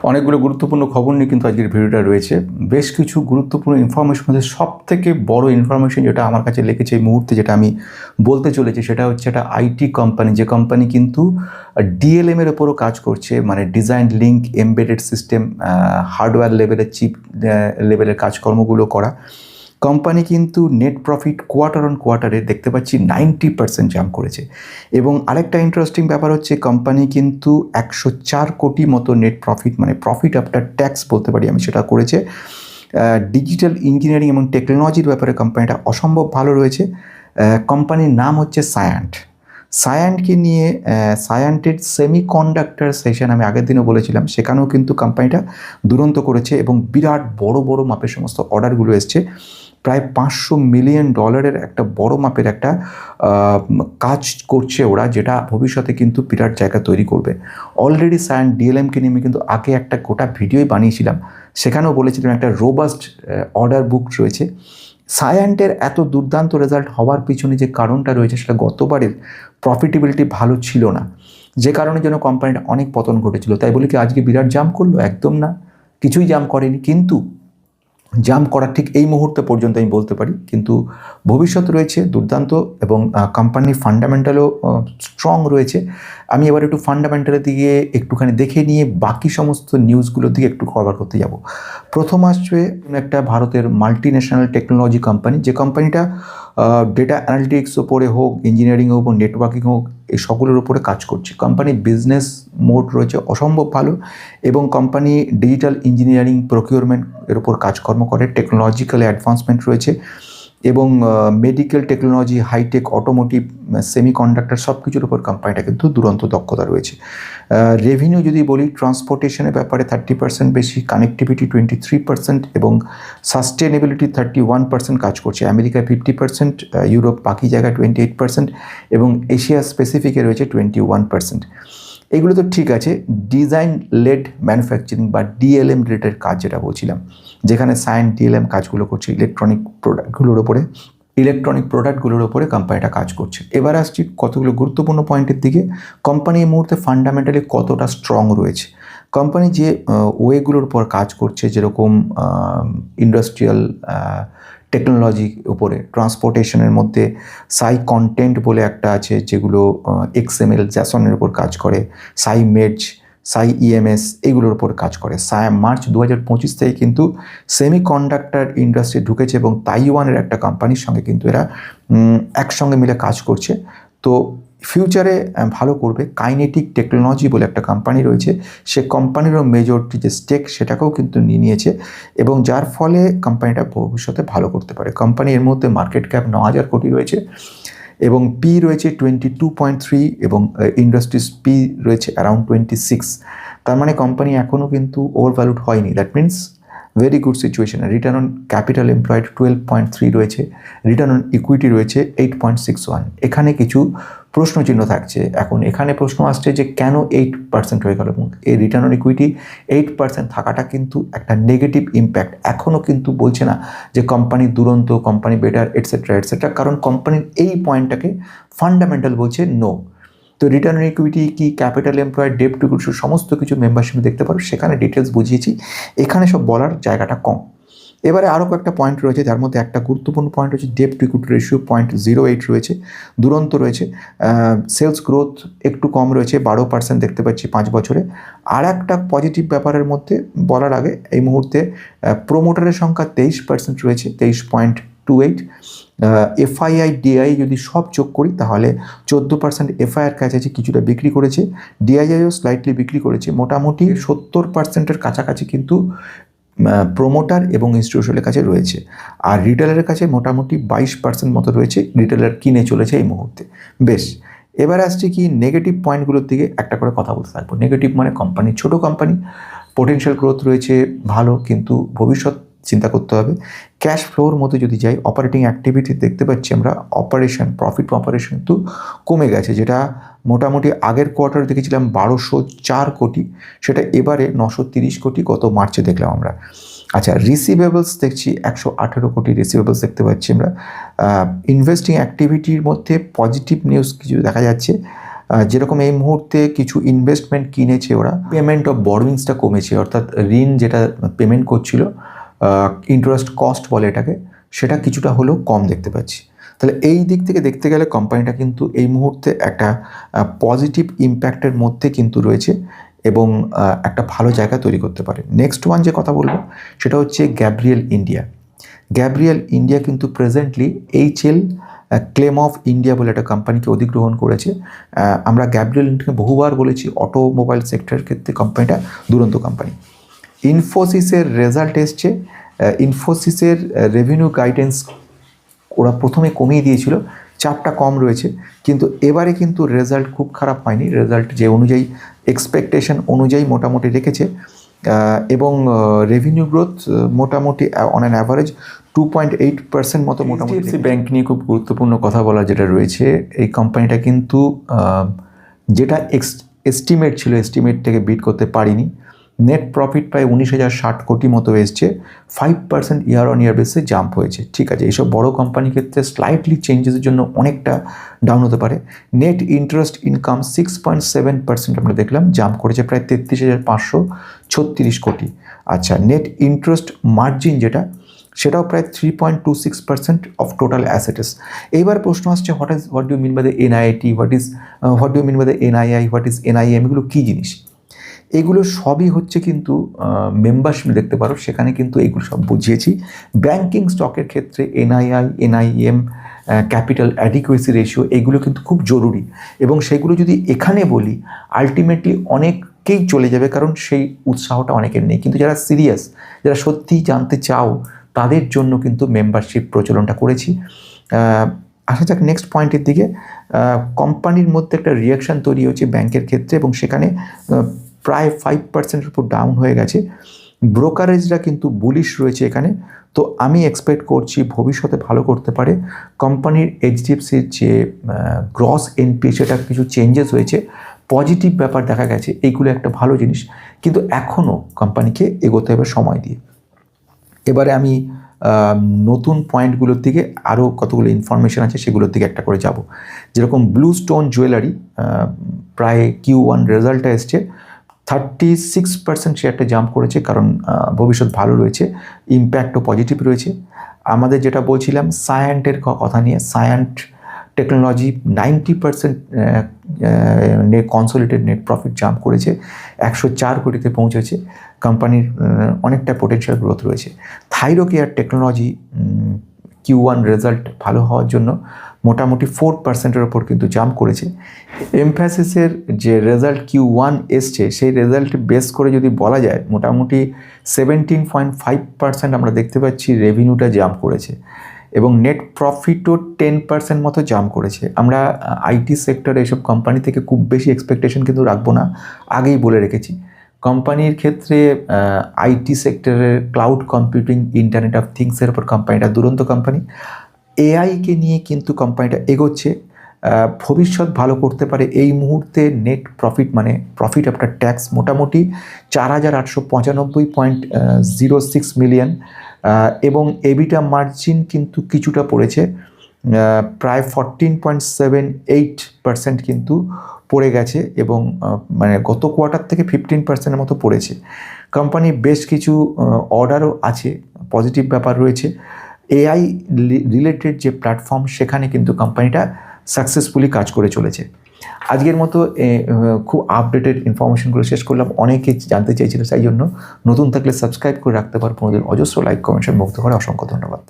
অনেকগুলো গুরুত্বপূর্ণ খবর নিয়ে কিন্তু আজকের ভিডিওটা রয়েছে। বেশ কিছু গুরুত্বপূর্ণ ইনফরমেশন মধ্যে সবথেকে বড় ইনফরমেশন যেটা আমার কাছে লেগেছে এই মুহূর্তে, যেটা আমি বলতে চলেছি, সেটা হচ্ছে একটা আইটি কোম্পানি, যে কোম্পানি কিন্তু ডিএলএম এর উপরও কাজ করছে, মানে design link embedded system, hardware লেভেলের চিপ লেভেলের কাজকর্মগুলো করা কোম্পানি কিন্তু নেট প্রফিট কোয়ার্টার অন কোয়ার্টারে দেখতে পাচ্ছি 90% জাম্প করেছে। এবং আরেকটা ইন্টারেস্টিং ব্যাপার হচ্ছে কোম্পানি কিন্তু 104 কোটি মতো নেট প্রফিট, মানে প্রফিট আফটার ট্যাক্স বলতে পারি আমি, সেটা করেছে। ডিজিটাল ইঞ্জিনিয়ারিং এবং টেকনোলজির ব্যাপারে কোম্পানিটা অসম্ভব ভালো রয়েছে। কোম্পানির নাম হচ্ছে সায়ান্ট। সায়ান্টকে নিয়ে সায়ান্টের সেমিকন্ডাক্টর সেশন আমি আগের দিনও বলেছিলাম, সেখানেও কিন্তু কোম্পানিটা দুরন্ত করেছে এবং বিরাট বড় বড় মাপের সমস্ত অর্ডারগুলো এসছে। প্রায় $500 মিলিয়ন একটা বড় মাপের একটা কাজ করছে ওরা, যেটা ভবিষ্যতে কিন্তু বিরাট জায়গা তৈরি করবে। অলরেডি সায়ান্ট ডিএলএমকে নিয়ে আমি কিন্তু আগে একটা গোটা ভিডিওই বানিয়েছিলাম, সেখানেও বলেছিলাম একটা রোবাস্ট অর্ডার বুক রয়েছে। সায়ান্টের এত দুর্দান্ত রেজাল্ট হওয়ার পিছনে যে কারণটা রয়েছে, সেটা গতবারের প্রফিটেবিলিটি ভালো ছিল না, যে কারণে যেন কোম্পানিটা অনেক পতন ঘটেছিল। তাই বলে কি আজকে বিরাট জাম্প করলো? একদম না, কিছুই জাম্প করেনি। কিন্তু জাম্প করার ঠিক এই মুহূর্তে পর্যন্ত আমি বলতে পারি, কিন্তু ভবিষ্যৎ রয়েছে দুর্দান্ত এবং কোম্পানির ফান্ডামেন্টালও স্ট্রং রয়েছে। আমি এবার একটু ফান্ডামেন্টালের দিকে একটুখানি দেখে নিয়ে বাকি সমস্ত নিউজগুলোর দিকে একটু কভার করতে যাব। প্রথম আসবে একটা ভারতের মাল্টি ন্যাশনাল টেকনোলজি কোম্পানি, যে কোম্পানিটা ডেটা অ্যানালিটিক্স ওপরে হোক, ইঞ্জিনিয়ারিংয়ের ওপর, নেটওয়ার্কিং হোক, এই সকলের উপরে কাজ করছে। কোম্পানির বিজনেস মোড রয়েছে অসম্ভব ভালো এবং কোম্পানি ডিজিটাল ইঞ্জিনিয়ারিং প্রকিউরমেন্ট এর উপর কাজকর্ম করে, টেকনোলজিক্যাল অ্যাডভান্সমেন্ট রয়েছে এবং medical technology, hitech, automotive, semiconductor সব কিছুর উপর কোম্পানিটা কিন্তু দুরন্ত দক্ষতা রয়েছে। রেভিনিউ যদি বলি, ট্রান্সপোর্টেশনের ব্যাপারে 30% বেশি, কানেক্টিভিটি 23% এবং সাস্টেনেবিলিটি 31% কাজ করছে। আমেরিকায় 50%, ইউরোপ বাকি জায়গায় 28% এবং এশিয়া স্পেসিফিকে রয়েছে 21%। এগুলো তো ঠিক আছে। ডিজাইন লেড ম্যানুফ্যাকচারিং বা ডিএলএম রিলেটেড কাজ যেটা বলছিলাম, যেখানে সায়েন্স ডিএলএম কাজগুলো করছে ইলেকট্রনিক প্রোডাক্টগুলোর ওপরে কোম্পানিটা কাজ করছে। এবার আসছি কতগুলো গুরুত্বপূর্ণ পয়েন্টের দিকে। কোম্পানি এই মুহূর্তে ফান্ডামেন্টালি কতটা স্ট্রং রয়েছে। কোম্পানি যে ওয়েগুলোর উপর কাজ করছে, যেরকম ইন্ডাস্ট্রিয়াল টেকনোলজি উপরে, ট্রান্সপোর্টেশনের মধ্যে সাই কন্টেন্ট বলে একটা আছে, যেগুলো XML জ্যাসনের উপর কাজ করে, সাই মেডজ, সাই ইএমএস এগুলোর উপর কাজ করে। মার্চ 2025 থেকে কিন্তু সেমিকন্ডাক্টর ইন্ডাস্ট্রি ঢুকেছে এবং তাইওয়ানের একটা কোম্পানির সঙ্গে কিন্তু এরা একসঙ্গে মিলে কাজ করছে। তো ফিউচারে ভালো করবে। কাইনেটিক টেকনোলজি বলে একটা কোম্পানি রয়েছে, সে কোম্পানিরও মেজরিটি যে স্টেক সেটাকেও কিন্তু নিয়ে নিয়েছে এবং যার ফলে কোম্পানিটা ভবিষ্যতে ভালো করতে পারে। কোম্পানি এর মধ্যে মার্কেট ক্যাপ 9,000 কোটি রয়েছে এবং পি রয়েছে 22.3 এবং ইন্ডাস্ট্রিজ পি রয়েছে অ্যারাউন্ড 26। তার মানে কোম্পানি এখনও কিন্তু ওভারভ্যালুড হয়নি। That means very good situation. Return on capital employed 12.3 রয়েছে, রিটার্ন অন ইকুইটি রয়েছে 8.61। এখানে কিছু প্রশ্নচিহ্ন থাকছে। এখন এখানে প্রশ্ন আসছে যে কেন 8% হয়ে গেল, এবং এই রিটার্ন অন ইকুইটি 8% থাকাটা কিন্তু একটা নেগেটিভ ইম্প্যাক্ট। এখনও কিন্তু বলছে না যে কোম্পানি দুরন্ত, কোম্পানি বেটার, এটসেট্রা, কারণ কোম্পানির এই পয়েন্টটাকে ফান্ডামেন্টাল বলছে নো। তো রিটার্ন অন ইকুইটি কি, capital employed, debt to equity, সমস্ত কিছু মেম্বারশিপে দেখতে পারো, সেখানে ডিটেলস বুঝিয়েছি, এখানে সব বলার জায়গাটা কম। এবারে আরও কয়েকটা পয়েন্ট রয়েছে, যার মধ্যে একটা গুরুত্বপূর্ণ পয়েন্ট হচ্ছে ডেট টু ইকুইটি রেশিও 0.08 রয়েছে, দুরন্ত রয়েছে। সেলস গ্রোথ একটু কম রয়েছে, 12% দেখতে পাচ্ছি 5 বছরে। আর একটা পজিটিভ ব্যাপারের মধ্যে বলার আগে, এই মুহূর্তে প্রোমোটারের সংখ্যা 23% রয়েছে, 23.28। এফআইআই ডিআই যদি সব যোগ করি তাহলে 14% এফআইআর কাছাকাছি কিছুটা বিক্রি করেছে, ডিআইআইও স্লাইটলি বিক্রি করেছে। মোটামুটি 70%-এর কাছাকাছি কিন্তু প্রোমোটার এবং ইনস্টিটিউশনের কাছে রয়েছে। আর রিটেলারের কাছে মোটামুটি 22% মতো রয়েছে, রিটেলার কিনে চলেছে এই মুহূর্তে। বেশ, এবার আসছে কি নেগেটিভ পয়েন্টগুলোর দিকে একটা করে কথা বলতে থাকবো। নেগেটিভ মানে কোম্পানি, ছোটো কোম্পানি, পোটেনশিয়াল গ্রোথ রয়েছে ভালো, কিন্তু ভবিষ্যৎ চিন্তা করতে হবে। ক্যাশ ফ্লোর মধ্যে যদি যাই, অপারেটিং অ্যাক্টিভিটি দেখতে পাচ্ছি আমরা প্রফিট অপারেশন কিন্তু কমে গেছে, যেটা মোটামুটি আগের কোয়ার্টারে দেখেছিলাম 1,204 কোটি, সেটা এবারে 930 কোটি গত মার্চে দেখলাম আমরা। আচ্ছা, রিসিভেবলস দেখছি 118 কোটি রিসিভেবলস দেখতে পাচ্ছি আমরা। ইনভেস্টিং অ্যাক্টিভিটির মধ্যে পজিটিভ নিউজ কিছু দেখা যাচ্ছে। যেরকম এই মুহূর্তে কিছু ইনভেস্টমেন্ট কিনেছে ওরা, পেমেন্ট অফ বরোইংসটা কমেছে, অর্থাৎ ঋণ যেটা পেমেন্ট করছিল, ইন্টারেস্ট কস্ট বলে এটাকে, সেটা কিছুটা হলেও কম দেখতে পাচ্ছি। তাহলে এই দিক থেকে দেখতে গেলে কোম্পানিটা কিন্তু এই মুহূর্তে একটা পজিটিভ ইম্প্যাক্টের মধ্যে কিন্তু রয়েছে এবং একটা ভালো জায়গা তৈরি করতে পারে। নেক্সট ওয়ান যে কথা বলবো সেটা হচ্ছে গ্যাব্রিয়েল ইন্ডিয়া। গ্যাব্রিয়েল ইন্ডিয়া কিন্তু presently HL claim of India বলে একটা কোম্পানিকে অধিগ্রহণ করেছে। আমরা গ্যাব্রিয়েল ইন্ডিয়াকে বহুবার বলেছি অটোমোবাইল সেক্টরের ক্ষেত্রে কোম্পানিটা দুরন্ত কোম্পানি। ইনফোসিসের রেজাল্ট এসছে, ইনফোসিসের রেভিনিউ গাইডেন্স ওরা প্রথমে কমিয়ে দিয়েছিল, চাপটা কম রয়েছে, কিন্তু এবারে কিন্তু রেজাল্ট খুব খারাপ হয়নি, রেজাল্ট যে অনুযায়ী এক্সপেকটেশন অনুযায়ী মোটামুটি রেখেছে এবং রেভিনিউ গ্রোথ মোটামুটি অন অ্যান অ্যাভারেজ 2.8% মতো মোটামুটি। HDFC ব্যাংক নিয়ে খুব গুরুত্বপূর্ণ কথা বলা যেটা রয়েছে, এই কোম্পানিটা কিন্তু যেটা এস্টিমেট ছিল এস্টিমেট থেকে বিট করতে পারিনি। নেট প্রফিট প্রায় 19,060 কোটি মতো এসছে, 5% ইয়ার অন ইয়ার বেসে জাম্প হয়েছে। ঠিক আছে, এইসব বড় কোম্পানির ক্ষেত্রে স্লাইটলি চেঞ্জেসের জন্য অনেকটা ডাউন হতে পারে। নেট ইন্টারেস্ট ইনকাম 6.7% আমরা দেখলাম, জাম্প করেছে প্রায় 33,536 কোটি। আচ্ছা, নেট ইন্টারেস্ট মার্জিন যেটা, সেটাও প্রায় 3.26% অফ টোটাল অ্যাসেটস। এইবার প্রশ্ন আসছে, what do mean by the NIIT, what do mean by the NII, what is NIM, এগুলো কী জিনিস? এগুলো সবই হচ্ছে কিন্তু মেম্বারশিপ দেখতে পারো, সেখানে কিন্তু এগুলো সব বুঝিয়েছি। ব্যাংকিং স্টকের ক্ষেত্রে NII, NIM, capital adequacy ratio, এগুলো কিন্তু খুব জরুরি এবং সেগুলো যদি এখানে বলি আলটিমেটলি অনেককেই চলে যাবে, কারণ সেই উৎসাহটা অনেকের নেই। কিন্তু যারা সিরিয়াস, যারা সত্যিই জানতে চাও, তাদের জন্য কিন্তু মেম্বারশিপ প্রচলনটা করেছি। আসা যাক নেক্সট পয়েন্টের দিকে। কোম্পানির মধ্যে একটা রিয়াকশান তৈরি হয়েছে ব্যাংকের ক্ষেত্রে এবং সেখানে প্রায় 5%-এর উপর ডাউন হয়ে গেছে। ব্রোকারেজরা কিন্তু বুলিশ রয়েছে এখানে, তো আমি এক্সপেক্ট করছি ভবিষ্যতে ভালো করতে পারে। কোম্পানির HDFCর যে গ্রস NPA সেটা কিছু চেঞ্জেস হয়েছে, পজিটিভ ব্যাপার দেখা গেছে, এইগুলো একটা ভালো জিনিস, কিন্তু এখনও কোম্পানিকে এগোতে হবে সময় দিয়ে। এবারে আমি নতুন পয়েন্টগুলোর দিকে, আরও কতগুলো ইনফরমেশান আছে সেগুলোর দিকে একটা করে যাব। যেরকম ব্লু স্টোন জুয়েলারি প্রায় Q1 রেজাল্টটা এসছে, 36% শেয়ারটা জাম্প করেছে, কারণ ভবিষ্যৎ ভালো রয়েছে, ইম্প্যাক্টও পজিটিভ রয়েছে। আমাদের যেটা বলছিলাম সায়ান্টের কথা নিয়ে, Cyient technology 90% consolidated net profit jump করেছে, 104 কোটিতে পৌঁছেছে। কোম্পানির অনেকটা পোটেনশিয়াল গ্রোথ রয়েছে। থাইরোকেয়ার টেকনোলজি Q1 রেজাল্ট ভালো হওয়ার জন্য মোটামুটি 4%-এর ওপর কিন্তু জাম্প করেছে। এমফ্যাসিসের যে রেজাল্ট Q1 এসছে, সেই রেজাল্ট বেস করে যদি বলা যায় মোটামুটি 17.5% আমরা দেখতে পাচ্ছি রেভিনিউটা জাম্প করেছে এবং নেট প্রফিটও 10% মতো জাম্প করেছে। আমরা IT সেক্টরে এইসব কোম্পানি থেকে খুব বেশি এক্সপেকটেশন কিন্তু রাখবো না, আগেই বলে রেখেছি। কোম্পানির ক্ষেত্রে IT সেক্টরের ক্লাউড কম্পিউটিং, ইন্টারনেট অফ থিংসের উপর কোম্পানিটা দুরন্ত কোম্পানি। AI-কে নিয়ে কিন্তু কোম্পানিটা এগোচ্ছে, ভবিষ্যৎ ভালো করতে পারে। এই মুহূর্তে নেট প্রফিট মানে প্রফিট আফটার ট্যাক্স মোটামুটি 4,895.06 মিলিয়ন এবং EBITDA মার্জিন কিন্তু কিছুটা পড়েছে, প্রায় 14.78% কিন্তু পড়ে গেছে এবং মানে গত কোয়ার্টার থেকে 15%-এর মতো পড়েছে। কোম্পানির বেশ কিছু অর্ডারও আছে, পজিটিভ ব্যাপার রয়েছে। AI রিলেটেড যে প্ল্যাটফর্ম, সেখানে কিন্তু কোম্পানিটা সাকসেসফুলি কাজ করে চলেছে। আজকের মতো খুব আপডেটেড ইনফরমেশনগুলো শেষ করলাম। অনেকে জানতে চাইছিল, সেই জন্য নতুন থাকলে সাবস্ক্রাইব করে রাখতে পারবো। অজস্র লাইক, কমেন্ট, মুগ্ধ করে অসংখ্য ধন্যবাদ।